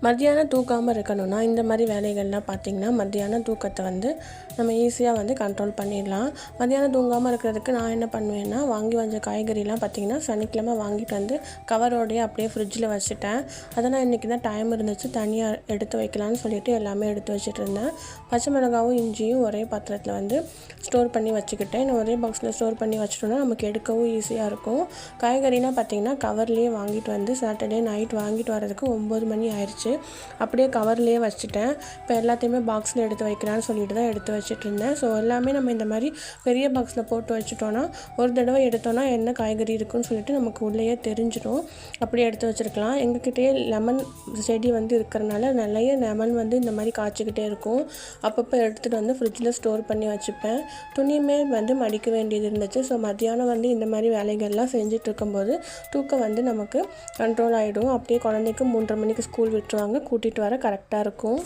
மத்தியானம் தூக்காமல் இருக்கணும்னா இந்த மாதிரி வேலைகள்லாம் பார்த்திங்கன்னா மத்தியானம் தூக்கத்தை வந்து நம்ம ஈஸியாக வந்து கண்ட்ரோல் பண்ணிடலாம். மத்தியானம் தூங்காமல் இருக்கிறதுக்கு நான் என்ன பண்ணுவேன்னா, வாங்கி வந்த காய்கறிலாம் பார்த்திங்கன்னா சனிக்கிழமை வாங்கிட்டு வந்து கவரோடையே அப்படியே ஃப்ரிட்ஜில் வச்சுட்டேன். அதை நான் இன்றைக்கி தான் டைம் இருந்துச்சு தனியாக எடுத்து வைக்கலான்னு சொல்லிட்டு எல்லாமே எடுத்து வச்சுட்டு இருந்தேன். பச்சை மிளகாவும் இஞ்சியும் ஒரே பாத்திரத்தில் வந்து ஸ்டோர் பண்ணி வச்சுக்கிட்டேன். நான் ஒரே பாக்ஸில் ஸ்டோர் பண்ணி வச்சுட்டோன்னா நமக்கு எடுக்கவும் ஈஸியாக இருக்கும். காய்கறிலாம் பார்த்திங்கன்னா கவர்லேயே வாங்கிட்டு வந்து சாட்டர்டே நைட் வாங்கிட்டு வரதுக்கு 9 மணி ஆயிடுச்சு. அப்படியே கவர்லேயே வச்சுட்டேன். இப்போ எல்லாத்தையுமே பாக்ஸில் எடுத்து வைக்கலான்னு சொல்லிட்டு தான் எடுத்து வச்சுட்டு இருந்தேன். ஸோ எல்லாமே நம்ம இந்த மாதிரி பெரிய பாக்ஸில் போட்டு வச்சுட்டோன்னா ஒரு தடவை எடுத்தோன்னா என்ன காய்கறி இருக்குன்னு சொல்லிட்டு நமக்கு உள்ளேயே தெரிஞ்சிடும். அப்படியே எடுத்து வச்சுருக்கலாம். எங்ககிட்டயே லெமன் செடி வந்து இருக்கிறனால நிறைய லெமன் வந்து இந்த மாதிரி காய்ச்சிக்கிட்டே இருக்கும். அப்பப்போ எடுத்துகிட்டு வந்து ஃப்ரிட்ஜில் ஸ்டோர் பண்ணி வச்சுப்பேன். துணியுமே வந்து மடிக்க வேண்டியது இருந்துச்சு. ஸோ மத்தியானம் வந்து இந்த மாதிரி வேலைகள்லாம் செஞ்சுட்டு இருக்கும்போது தூக்கம் வந்து நமக்கு கண்ட்ரோல் ஆகிடும். அப்படியே குழந்தைக்கு 3:30 மணிக்கு ஸ்கூல் விட்டுருவாங்க. கூட்டிகிட்டு வர கரெக்டாக இருக்கும்.